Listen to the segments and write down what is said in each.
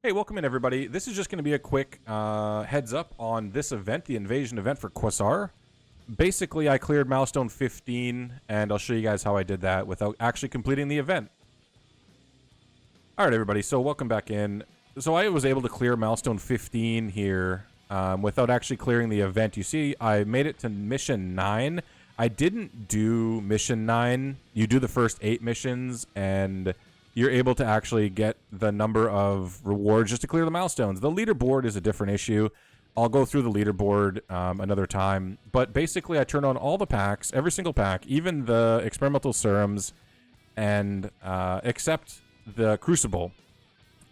Hey, welcome in, everybody. This is just going to be a quick heads up on this event, the invasion event for Quasar. Basically, I cleared Milestone 15, and I'll show you guys how I did that without actually completing the event. All right, everybody, so welcome back in. So I was able to clear Milestone 15 here without actually clearing the event. You see, I made it to Mission 9. I didn't do Mission 9. You do the first 8 missions, and you're able to actually get the number of rewards just to clear the milestones. The leaderboard is a different issue. I'll go through the leaderboard another time. But basically, I turned on all the packs, every single pack, even the experimental serums, and except the Crucible.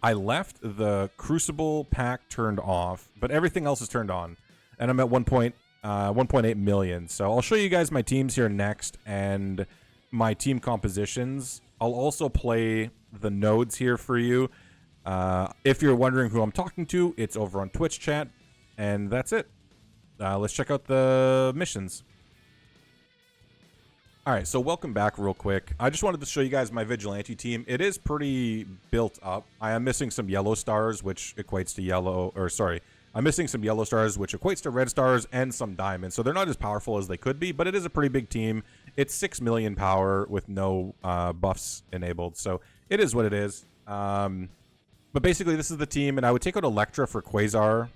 I left the Crucible pack turned off, but everything else is turned on. And I'm at 1.8 million. So I'll show you guys my teams here next and my team compositions. I'll also play the nodes here for you. If you're wondering who I'm talking to, it's over on Twitch chat. And that's it. Let's check out the missions. Alright, so welcome back real quick. I just wanted to show you guys my Vigilante team. It is pretty built up. I am missing some yellow stars, which equates to yellow, or sorry, I'm missing some yellow stars, which equates to red stars, and some diamonds. So they're not as powerful as they could be, but it is a pretty big team. It's 6 million power with no buffs enabled. So it is what it is. But basically, this is the team, and I would take out Electra for Quasar.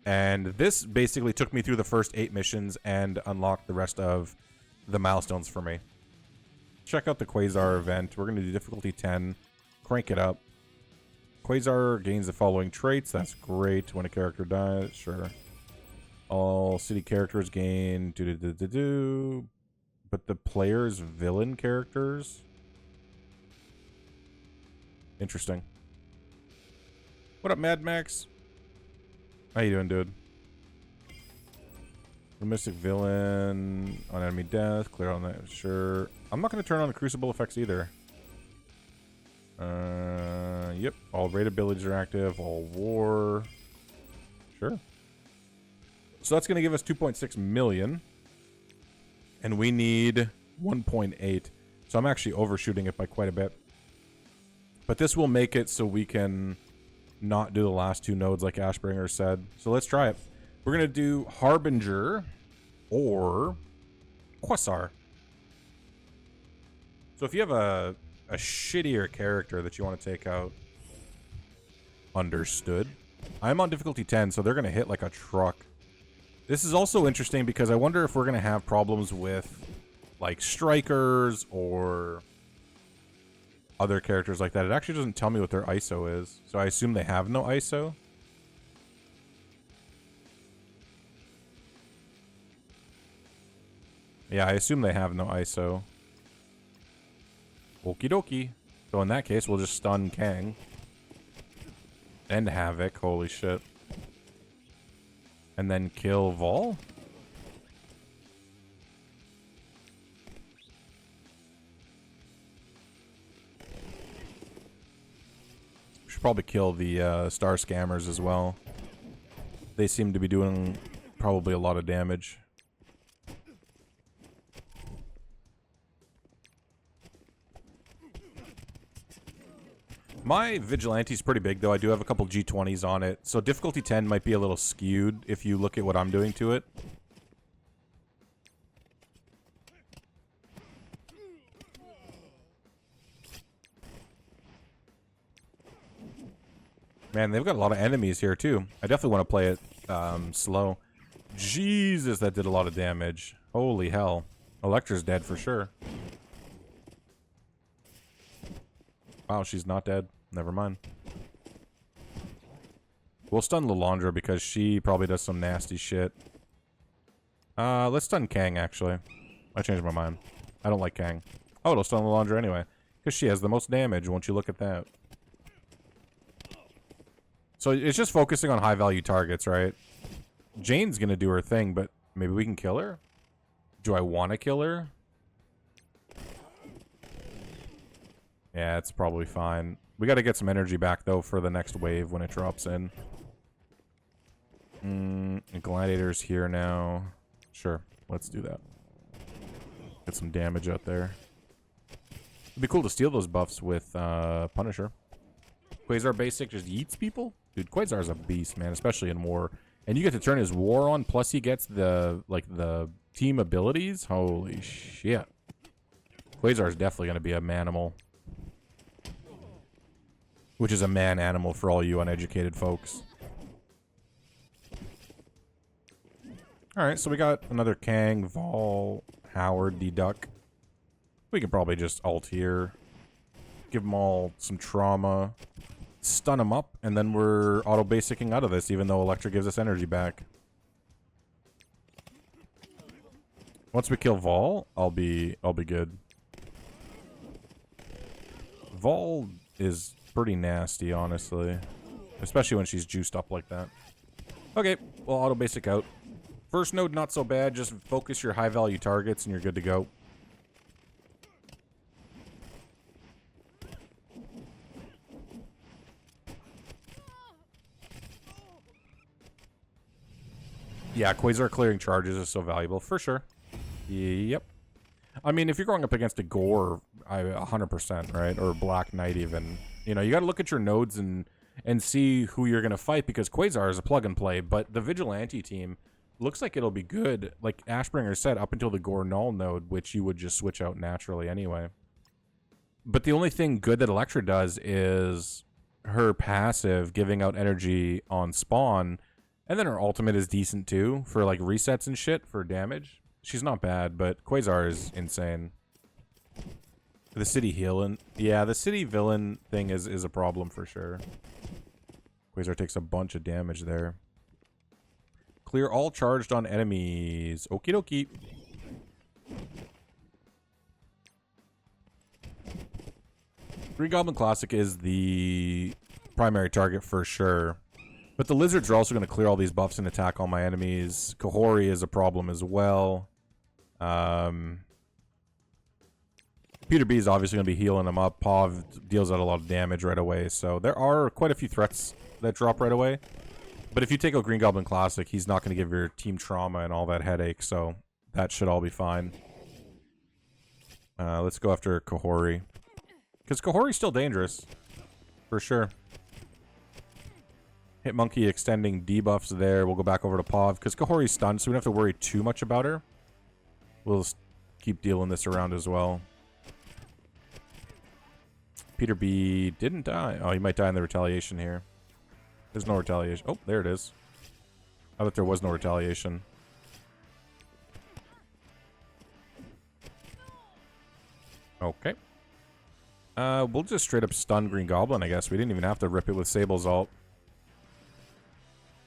And this basically took me through the first 8 missions and unlocked the rest of the milestones for me. Check out the Quasar event. We're going to do difficulty 10. Crank it up. Quasar gains the following traits. That's great. When a character dies, sure. All city characters gain but the player's villain characters? Interesting. What up, Mad Max? How you doing, dude? The mystic villain on enemy death. Clear on that, sure. I'm not going to turn on the Crucible effects either. Yep. All raid abilities are active. All war. Sure. So that's going to give us 2.6 million. And we need 1.8. So I'm actually overshooting it by quite a bit. But this will make it so we can not do the last 2 nodes like Ashbringer said. So let's try it. We're going to do Harbinger or Quasar. So if you have a shittier character that you want to take out, understood. I'm on difficulty 10, so they're going to hit like a truck. This is also interesting because I wonder if we're going to have problems with like strikers or other characters like that. It actually doesn't tell me what their ISO is, so I assume they have no ISO. Yeah, I assume they have no ISO. Okie dokie. So in that case, we'll just stun Kang. And Havoc, holy shit. And then kill Vol? We should probably kill the Star Scammers as well. They seem to be doing probably a lot of damage. My Vigilante's pretty big, though. I do have a couple G20s on it. So difficulty 10 might be a little skewed if you look at what I'm doing to it. Man, they've got a lot of enemies here, too. I definitely want to play it slow. Jesus, that did a lot of damage. Holy hell. Electra's dead for sure. Wow, she's not dead. Never mind. We'll stun Lilandra because she probably does some nasty shit. Let's stun Kang, actually. I changed my mind. I don't like Kang. Oh, it'll stun Lilandra anyway. Because she has the most damage, won't you look at that? So it's just focusing on high-value targets, right? Jane's gonna do her thing, but maybe we can kill her? Do I want to kill her? Yeah, it's probably fine. We got to get some energy back, though, for the next wave when it drops in. Gladiator's here now. Sure, let's do that. Get some damage out there. It'd be cool to steal those buffs with Punisher. Quasar basic just yeets people? Dude, Quasar's a beast, man, especially in war. And you get to turn his war on, plus he gets the, like, the team abilities. Holy shit. Quasar's definitely going to be a manimal. Which is a man-animal for all you uneducated folks. Alright, so we got another Kang, Vol, Howard, D-Duck. We can probably just ult here. Give them all some trauma. Stun them up, and then we're auto-basicing out of this, even though Electra gives us energy back. Once we kill Vol, I'll be good. Vol is pretty nasty, honestly. Especially when she's juiced up like that. Okay, well, auto-basic out. First node, not so bad. Just focus your high-value targets, and you're good to go. Yeah, Quasar clearing charges is so valuable, for sure. Yep. I mean, if you're going up against a Gore, 100%, right? Or Black Knight even. You know, you got to look at your nodes and see who you're going to fight, because Quasar is a plug-and-play, but the Vigilante team looks like it'll be good, like Ashbringer said, up until the Gore Null node, which you would just switch out naturally anyway. But the only thing good that Electra does is her passive giving out energy on spawn. And then her ultimate is decent too, for like resets and shit, for damage. She's not bad, but Quasar is insane. The city healing. Yeah, the city villain thing is a problem for sure. Quasar takes a bunch of damage there. Clear all charged on enemies. Okie dokie. Green Goblin Classic is the primary target for sure. But the lizards are also going to clear all these buffs and attack all my enemies. Kahori is a problem as well. Peter B is obviously going to be healing them up. Pav deals out a lot of damage right away. So there are quite a few threats that drop right away. But if you take out Green Goblin Classic, he's not going to give your team trauma and all that headache. So that should all be fine. Let's go after Kahori. Because Kahori's still dangerous. For sure. Hitmonkey extending debuffs there. We'll go back over to Pav. Because Kahori's stunned, so we don't have to worry too much about her. We'll keep dealing this around as well. Peter B didn't die. Oh, he might die in the retaliation here. There's no retaliation. Oh, there it is. I thought there was no retaliation. Okay. We'll just straight up stun Green Goblin, I guess. We didn't even have to rip it with Sable's ult.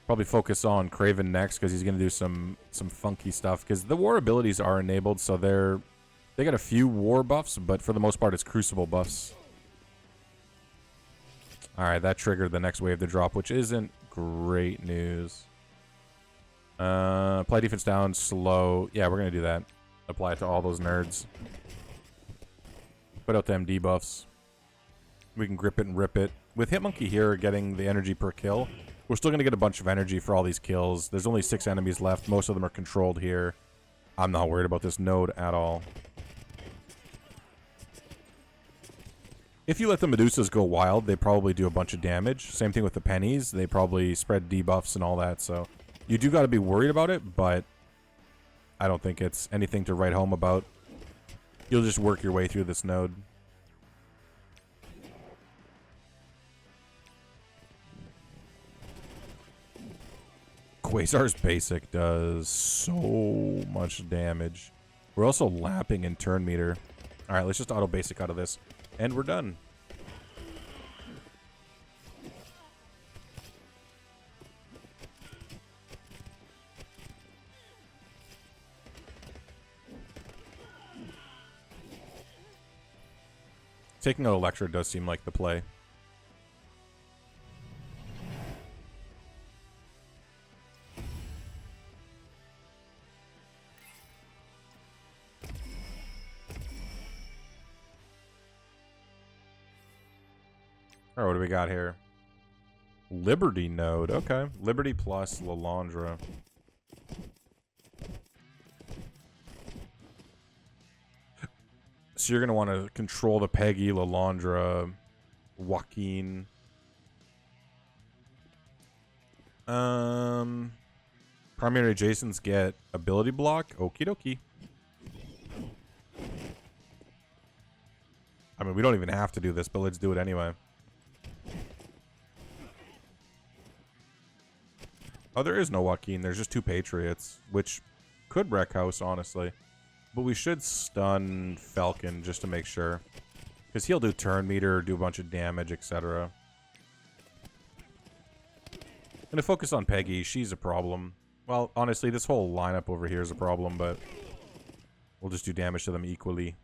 Probably focus on Kraven next, because he's going to do some funky stuff. Because the war abilities are enabled, so they got a few war buffs, but for the most part it's Crucible buffs. Alright, that triggered the next wave to drop, which isn't great news. Apply defense down, slow. Yeah, we're going to do that. Apply it to all those nerds. Put out them debuffs. We can grip it and rip it. With Hitmonkey here getting the energy per kill, we're still going to get a bunch of energy for all these kills. There's only 6 enemies left. Most of them are controlled here. I'm not worried about this node at all. If you let the Medusas go wild, they probably do a bunch of damage. Same thing with the pennies. They probably spread debuffs and all that. So you do got to be worried about it, but I don't think it's anything to write home about. You'll just work your way through this node. Quasar's basic does so much damage. We're also lapping in turn meter. Alright, let's just auto basic out of this. And we're done. Taking out Electra does seem like the play. Alright, what do we got here? Liberty node. Okay. Liberty plus Lalandra. So you're going to want to control the Peggy, Lalandra, Joaquin. Primary adjacents get ability block. Okie dokie. I mean, we don't even have to do this, but let's do it anyway. Oh, there is no Joaquin. There's just 2 Patriots, which could wreck house, honestly. But we should stun Falcon just to make sure. Because he'll do turn meter, do a bunch of damage, etc. Gonna focus on Peggy. She's a problem. Well, honestly, this whole lineup over here is a problem, but we'll just do damage to them equally.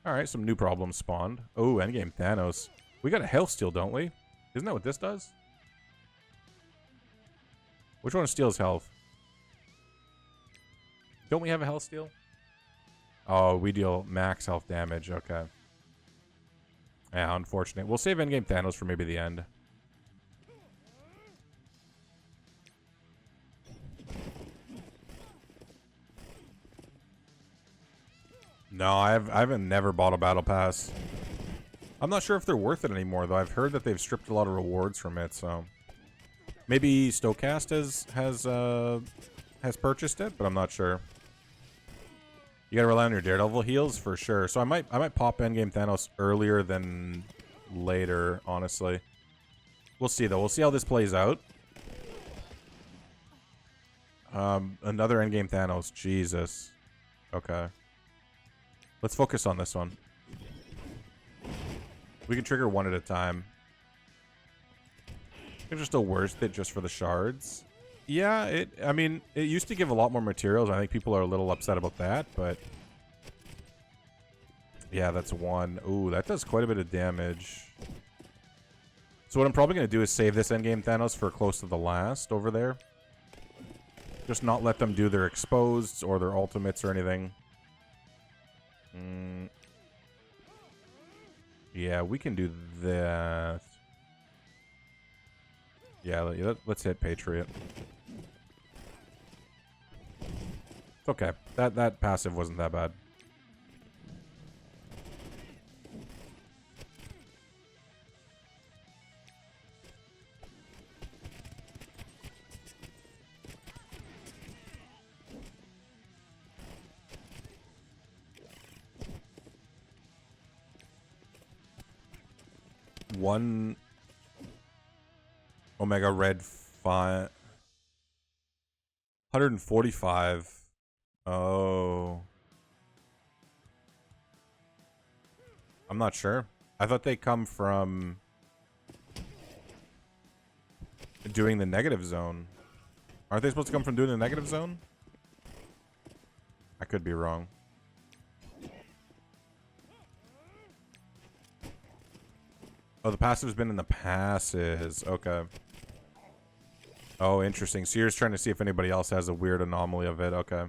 Alright, some new problems spawned. Oh, endgame Thanos. We got a health steal, don't we? Isn't that what this does? Which one steals health? Don't we have a health steal? Oh, we deal max health damage. Okay. Yeah, unfortunate. We'll save endgame Thanos for maybe the end. No, I haven't never bought a battle pass. I'm not sure if they're worth it anymore, though. I've heard that they've stripped a lot of rewards from it, so maybe Stokecast has purchased it, but I'm not sure. You gotta rely on your Daredevil heals for sure. So I might pop endgame Thanos earlier than later, honestly. We'll see though. We'll see how this plays out. Another endgame Thanos. Jesus. Okay. Let's focus on this one. We can trigger one at a time. It's just still worth it just for the shards. Yeah, I mean, it used to give a lot more materials. I think people are a little upset about that, but yeah, that's one. Ooh, that does quite a bit of damage. So what I'm probably going to do is save this endgame Thanos for close to the last over there. Just not let them do their exposed or their ultimates or anything. Yeah, we can do that. Yeah, let's hit Patriot. It's okay. That passive wasn't that bad. One Omega Red 5 145. Oh. I'm not sure. I thought they come from doing the negative zone. Aren't they supposed to come from doing the negative zone? I could be wrong. Oh, the passive's been in the passes. Okay. Oh, interesting. So you're just trying to see if anybody else has a weird anomaly of it. Okay.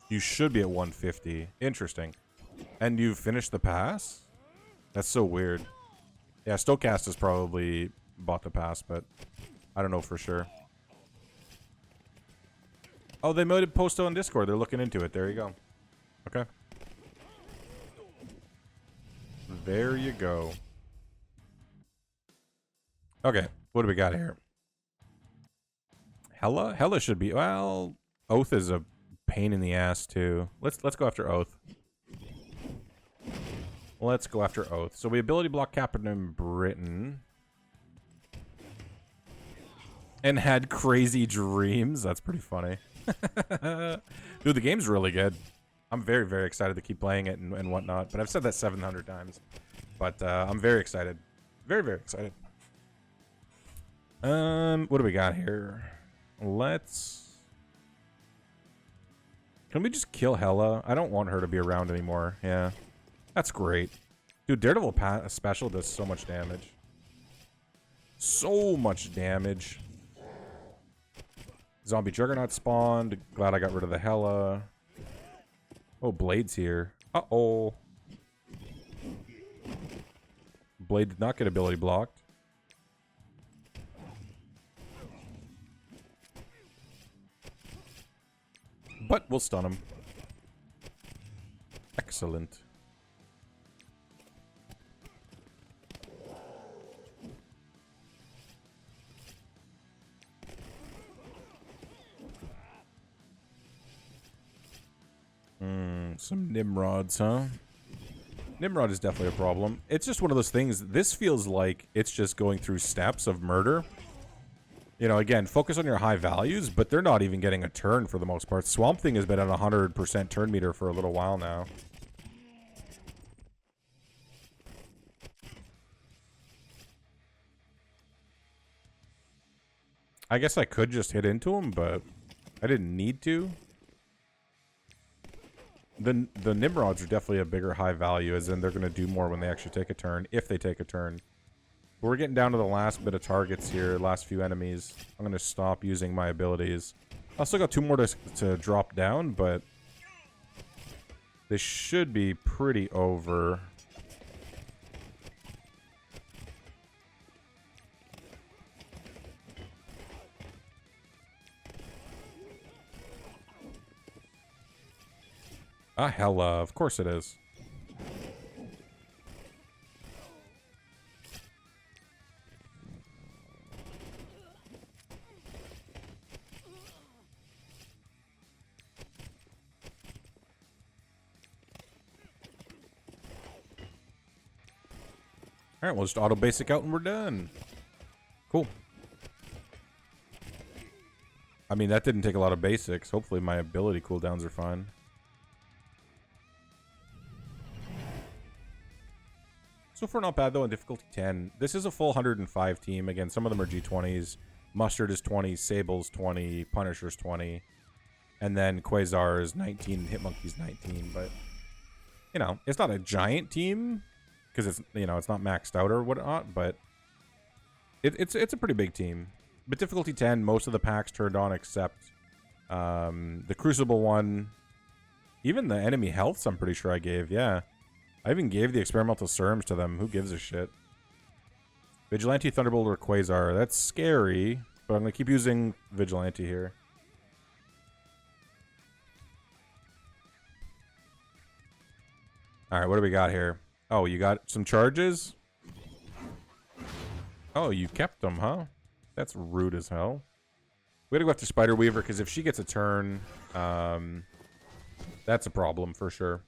You should be at 150. Interesting. And you've finished the pass? That's so weird. Yeah, Stokecast has probably bought the pass, but I don't know for sure. Oh, they might have posted on Discord. They're looking into it. There you go. Okay. There you go. Okay, what do we got here? Hella? Hella should be... Well, Oath is a pain in the ass, too. Let's go after Oath. Let's go after Oath. So we ability block Captain Britain. And had crazy dreams. That's pretty funny. Dude, the game's really good. I'm very, very excited to keep playing it and whatnot. But I've said that 700 times. But I'm very excited. Very, very excited. What do we got here? Let's... Can we just kill Hela? I don't want her to be around anymore. Yeah. That's great. Dude, Daredevil special does so much damage. So much damage. Zombie Juggernaut spawned. Glad I got rid of the Hela. Oh, Blade's here. Uh-oh. Blade did not get ability blocked. But we'll stun him. Excellent. Some Nimrods, huh? Nimrod is definitely a problem. It's just one of those things. This feels like it's just going through steps of murder. You know, again, focus on your high values, but they're not even getting a turn for the most part. Swamp Thing has been at 100% turn meter for a little while now. I guess I could just hit into him, but I didn't need to. The Nimrods are definitely a bigger high value, as in they're going to do more when they actually take a turn, if they take a turn. But we're getting down to the last bit of targets here, last few enemies. I'm going to stop using my abilities. I still got 2 more to drop down, but they should be pretty over. Ah, hella. Of course it is. Alright, we'll just auto basic out and we're done. Cool. I mean, that didn't take a lot of basics. Hopefully my ability cooldowns are fine. So far not bad though on difficulty 10. This is a full 105 team. Again, some of them are G20s. Mustard is 20, Sable's 20, Punisher's 20. And then Quasar is 19, Hitmonkey's 19. But, you know, it's not a giant team. Because it's, you know, it's not maxed out or whatnot. But it's a pretty big team. But difficulty 10, most of the packs turned on except the Crucible one. Even the enemy healths I'm pretty sure I gave, yeah. I even gave the experimental serums to them. Who gives a shit? Vigilante, Thunderbolt, or Quasar. That's scary, but I'm going to keep using Vigilante here. Alright, what do we got here? Oh, you got some charges? Oh, you kept them, huh? That's rude as hell. We gotta go after Spider Weaver, because if she gets a turn, that's a problem for sure.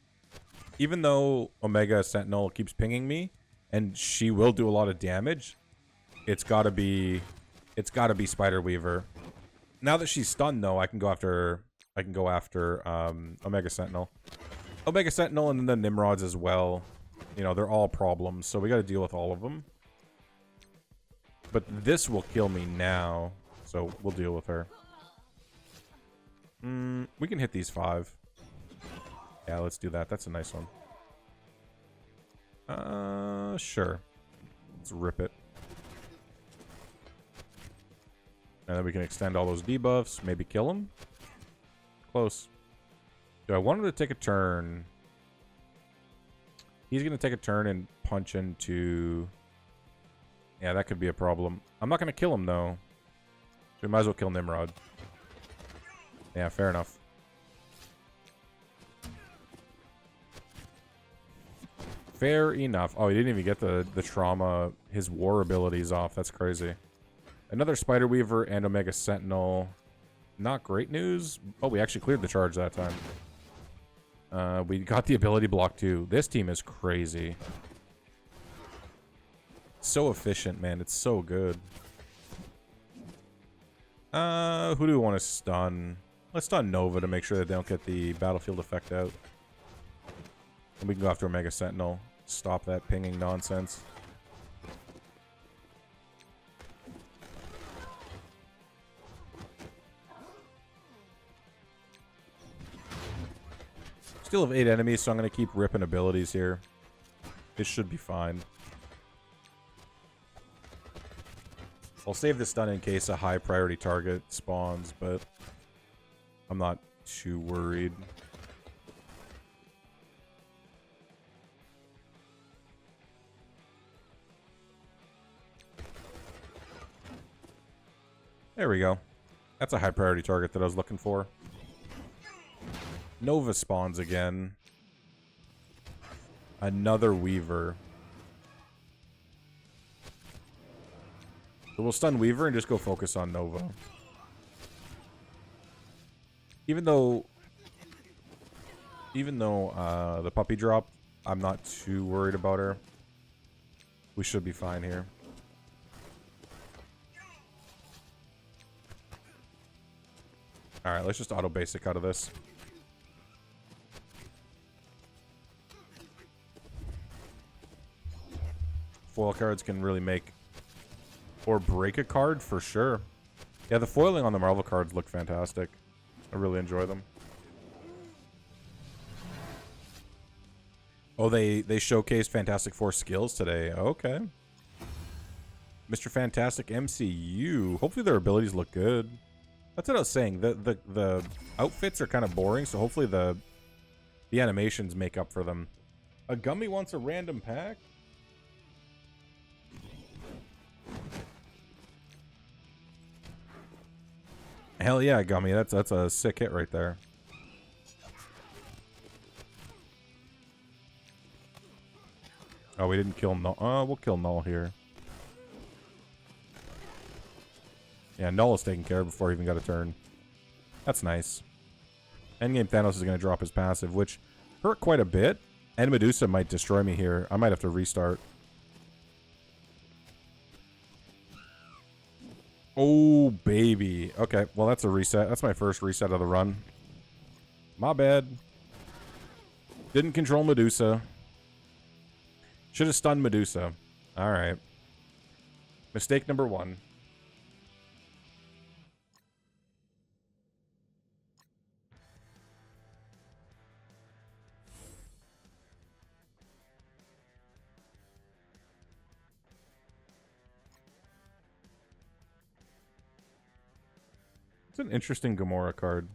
Even though Omega Sentinel keeps pinging me, and she will do a lot of damage, it's gotta be Spider Weaver. Now that she's stunned, though, I can go after Omega Sentinel. Omega Sentinel and then the Nimrods as well. You know, they're all problems, so we gotta deal with all of them. But this will kill me now, so we'll deal with her. We can hit these 5. Yeah, let's do that. That's a nice one. Sure. Let's rip it. And then we can extend all those debuffs. Maybe kill him. Close. Do I want him to take a turn? He's going to take a turn and punch into... Yeah, that could be a problem. I'm not going to kill him, though. So we might as well kill Nimrod. Yeah, fair enough. Fair enough. Oh, he didn't even get the trauma, his war abilities off. That's crazy. Another Spider Weaver and Omega Sentinel. Not great news. Oh, we actually cleared the charge that time. We got the ability block, too. This team is crazy. So efficient, man. It's so good. Who do we want to stun? Let's stun Nova to make sure that they don't get the battlefield effect out. And we can go after Omega Sentinel. Stop that pinging nonsense. Still have 8 enemies, so I'm going to keep ripping abilities here. This should be fine. I'll save the stun in case a high priority target spawns, but I'm not too worried. There we go. That's a high priority target that I was looking for. Nova spawns again. Another Weaver. So we'll stun Weaver and just go focus on Nova. Even though Even though the puppy drop, I'm not too worried about her. We should be fine here. Alright, let's just auto basic out of this. Foil cards can really make or break a card for sure. Yeah, the foiling on the Marvel cards look fantastic. I really enjoy them. Oh, they showcased Fantastic Four skills today. Okay. Mr. Fantastic MCU. Hopefully their abilities look good. That's what I was saying. The outfits are kind of boring, so hopefully the animations make up for them. A Gummy wants a random pack? Hell yeah, Gummy. That's a sick hit right there. Oh, we didn't kill Null. We'll kill Null here. Yeah, Null is taken care of before he even got a turn. That's nice. Endgame Thanos is going to drop his passive, which hurt quite a bit. And Medusa might destroy me here. I might have to restart. Oh, baby. Okay, well, that's a reset. That's my first reset of the run. My bad. Didn't control Medusa. Should have stunned Medusa. Alright. Mistake number 1. It's an interesting Gamora card.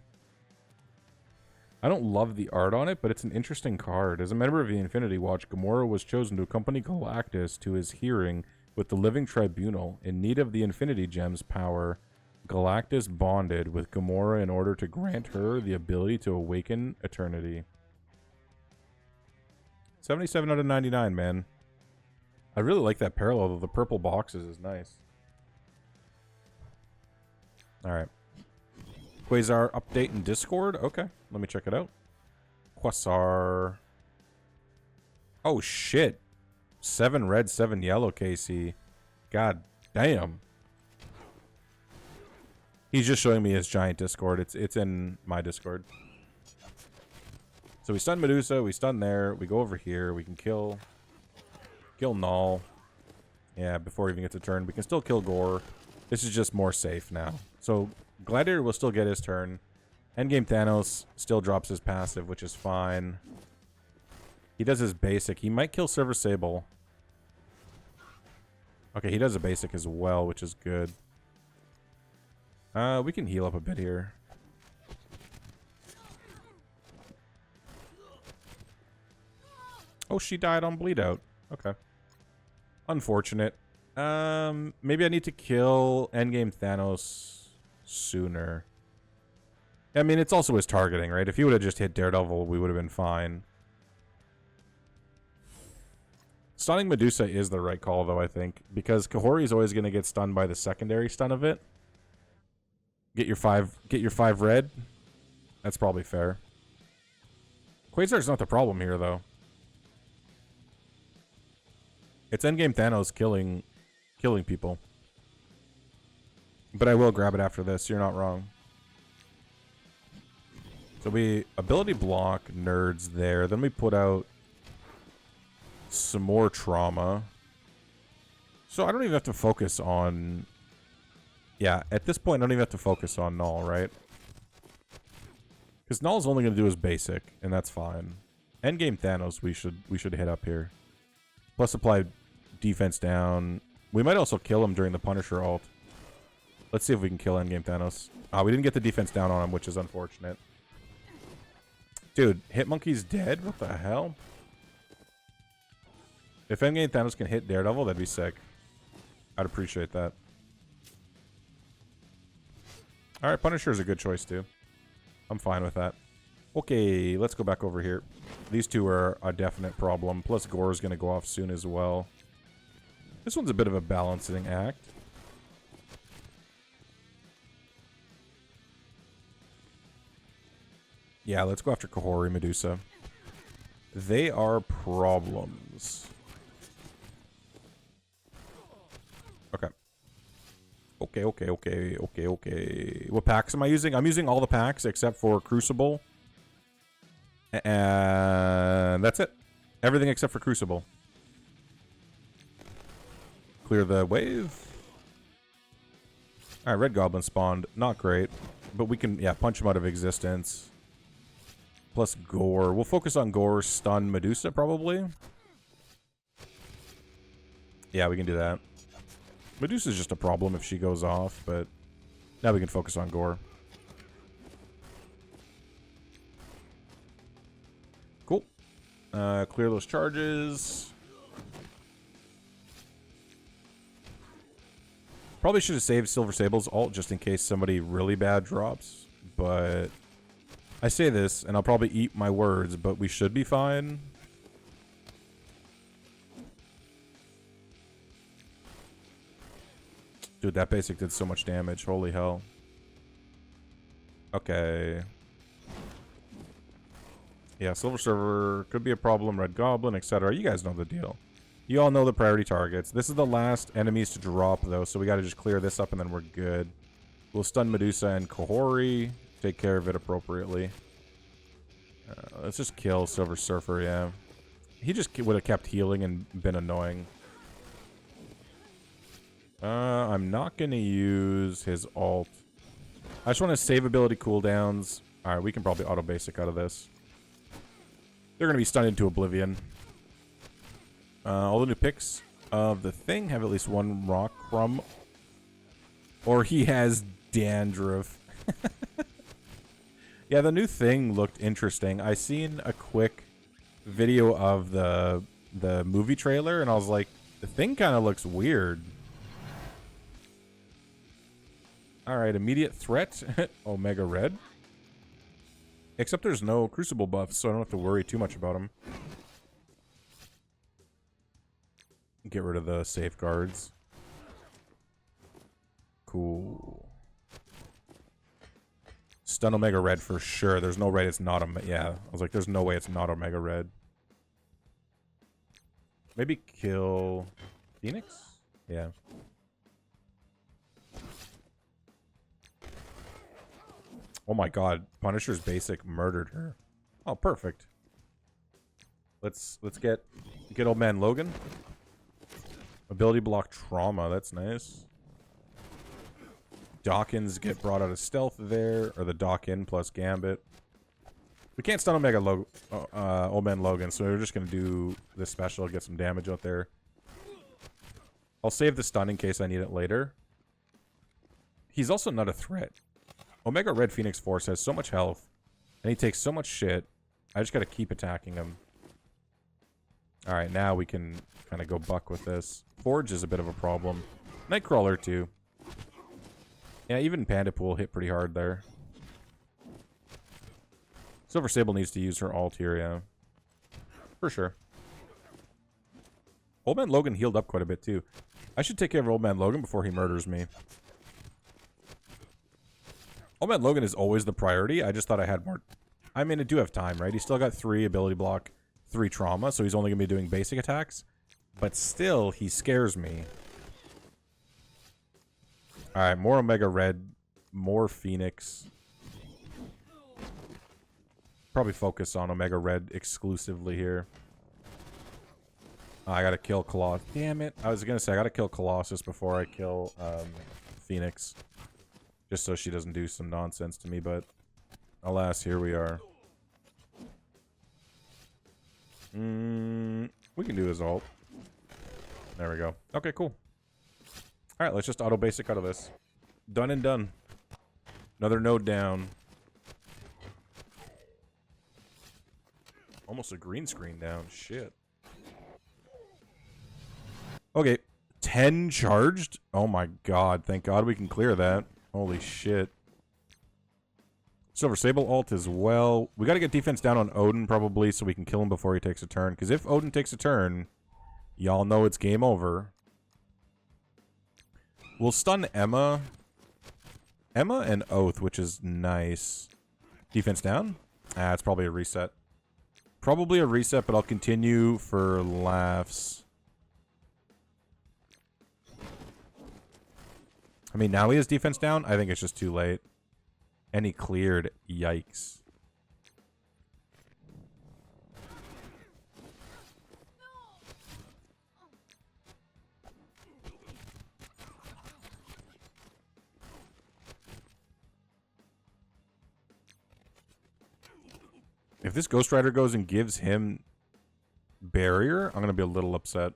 I don't love the art on it, but it's an interesting card. As a member of the Infinity Watch, Gamora was chosen to accompany Galactus to his hearing with the Living Tribunal. In need of the Infinity Gem's power, Galactus bonded with Gamora in order to grant her the ability to awaken eternity. 77 out of 99, man. I really like that parallel of the purple boxes is nice. Alright. Quasar update in Discord? Okay, let me check it out. Quasar. Oh, shit. 7 red, 7 yellow, KC. God damn. He's just showing me his giant Discord. It's in my Discord. So we stun Medusa, we stun there, we go over here, we can kill Null. Yeah, before he even gets a turn. We can still kill Gore. This is just more safe now. So Gladiator will still get his turn. Endgame Thanos still drops his passive, which is fine. He does his basic. He might kill Silver Sable. Okay, he does a basic as well, which is good. We can heal up a bit here. Oh, she died on Bleed Out. Okay. Unfortunate. Maybe I need to kill Endgame Thanos sooner. I mean, it's also his targeting, right? If he would have just hit Daredevil, we would have been fine. Stunning Medusa is the right call, though, I think. Because Kahori is always going to get stunned by the secondary stun of it. Get your 5 red. That's probably fair. Quasar's not the problem here, though. It's Endgame Thanos killing people. But I will grab it after this. You're not wrong. So we ability block nerds there. Then we put out some more trauma. So I don't even have to focus on... Yeah, at this point, I don't even have to focus on Null, right? Because Null's only going to do his basic, and that's fine. Endgame Thanos, we should hit up here. Plus apply defense down. We might also kill him during the Punisher ult. Let's see if we can kill Endgame Thanos. We didn't get the defense down on him, which is unfortunate. Dude, Hitmonkey's dead? What the hell? If Endgame Thanos can hit Daredevil, that'd be sick. I'd appreciate that. Alright, Punisher's a good choice too. I'm fine with that. Okay, let's go back over here. These two are a definite problem. Plus Gore's going to go off soon as well. This one's a bit of a balancing act. Yeah, let's go after Kahori Medusa. They are problems. Okay. Okay. What packs am I using? I'm using all the packs except for Crucible. And that's it. Everything except for Crucible. Clear the wave. Alright, Red Goblin spawned. Not great. But we can, yeah, punch him out of existence. Plus Gore. We'll focus on Gore, stun Medusa, probably. Yeah, we can do that. Medusa's just a problem if she goes off, but now we can focus on Gore. Cool. Clear those charges. Probably should have saved Silver Sable's ult just in case somebody really bad drops, but I say this, and I'll probably eat my words, but we should be fine. Dude, that basic did so much damage. Holy hell. Okay. Yeah, Silver Server could be a problem. Red Goblin, etc. You guys know the deal. You all know the priority targets. This is the last enemies to drop, though, so we got to just clear this up, and then we're good. We'll stun Medusa and Kahori. Take care of it appropriately. Let's just kill Silver Surfer, yeah. He just would have kept healing and been annoying. I'm not going to use his ult. I just want to save ability cooldowns. Alright, we can probably auto-basic out of this. They're going to be stunned into oblivion. All the new picks of the thing have at least one rock crumb. Or he has dandruff. Yeah, the new thing looked interesting. I seen a quick video of the movie trailer, and I was like, the thing kind of looks weird. Alright, immediate threat. Omega Red. Except there's no Crucible buffs, so I don't have to worry too much about him. Get rid of the safeguards. Cool. Stun Omega Red for sure. There's no way it's not a... Yeah, I was like, there's no way it's not Omega Red. Maybe kill... Phoenix? Yeah. Oh my god. Punisher's basic murdered her. Oh, perfect. Let's get old man Logan. Ability block trauma, that's nice. Dawkins get brought out of stealth there, or the Dawkin plus Gambit. We can't stun Old Man Logan, so we're just gonna do this special, get some damage out there. I'll save the stun in case I need it later. He's also not a threat. Omega Red Phoenix Force has so much health, and he takes so much shit. I just gotta keep attacking him. Alright, now we can kind of go buck with this. Forge is a bit of a problem. Nightcrawler, too. Yeah, even Panda Pool hit pretty hard there. Silver Sable needs to use her ult here, yeah. For sure. Old Man Logan healed up quite a bit, too. I should take care of Old Man Logan before he murders me. Old Man Logan is always the priority. I just thought I had more... I mean, I do have time, right? He's still got 3 ability block, 3 trauma, so he's only going to be doing basic attacks. But still, he scares me. Alright, more Omega Red, more Phoenix. Probably focus on Omega Red exclusively here. I gotta kill Colossus. Damn it. I was gonna say, I gotta kill Colossus before I kill Phoenix. Just so she doesn't do some nonsense to me, but alas, here we are. We can do his ult. There we go. Okay, cool. Alright, let's just auto-basic out of this. Done and done. Another node down. Almost a green screen down. Shit. Okay. 10 charged? Oh my god. Thank god we can clear that. Holy shit. Silver Sable ult as well. We gotta get defense down on Odin probably so we can kill him before he takes a turn. Because if Odin takes a turn, y'all know it's game over. We'll stun Emma. Emma and Oath, which is nice. Defense down. Ah, it's probably a reset. Probably a reset, but I'll continue for laughs. I mean, now he has defense down. I think it's just too late. And he cleared. Yikes. If this Ghost Rider goes and gives him barrier, I'm going to be a little upset.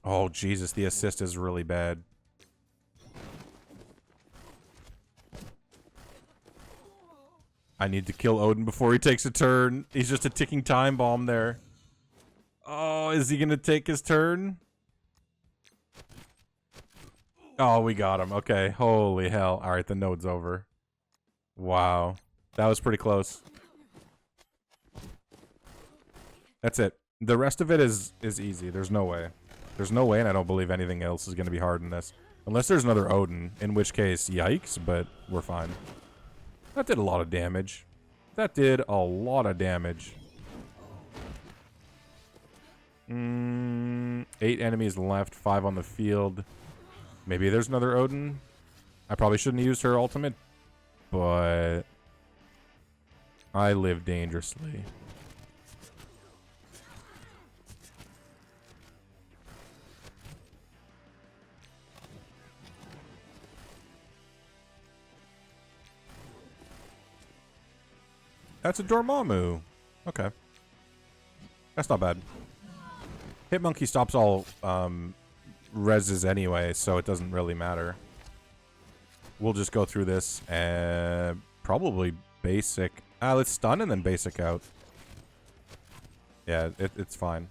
Oh, Jesus, the assist is really bad. I need to kill Odin before he takes a turn. He's just a ticking time bomb there. Oh, is he going to take his turn? Oh, we got him. Okay, holy hell. All right, the node's over. Wow. That was pretty close. That's it. The rest of it is easy. There's no way. There's no way, and I don't believe anything else is going to be hard in this. Unless there's another Odin, in which case, yikes, but we're fine. That did a lot of damage. That did a lot of damage. 8 enemies left, 5 on the field. Maybe there's another Odin. I probably shouldn't have used her ultimate, but I live dangerously. That's a Dormammu. Okay. That's not bad. Hitmonkey stops all reses anyway, so it doesn't really matter. We'll just go through this and probably basic. Let's stun and then basic out. Yeah, it's fine.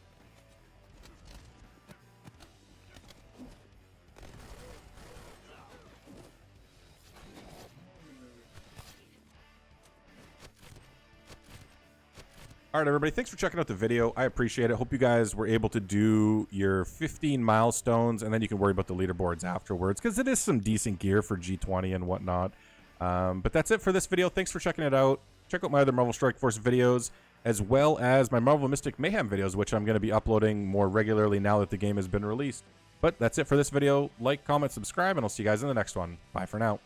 All right, everybody, thanks for checking out the video. I appreciate it. Hope you guys were able to do your 15 milestones, and then you can worry about the leaderboards afterwards, because it is some decent gear for G20 and whatnot. But that's it for this video. Thanks for checking it out. Check out my other Marvel Strike Force videos, as well as my Marvel Mystic Mayhem videos, which I'm going to be uploading more regularly now that the game has been released. But that's it for this video. Like, comment, subscribe, and I'll see you guys in the next one. Bye for now.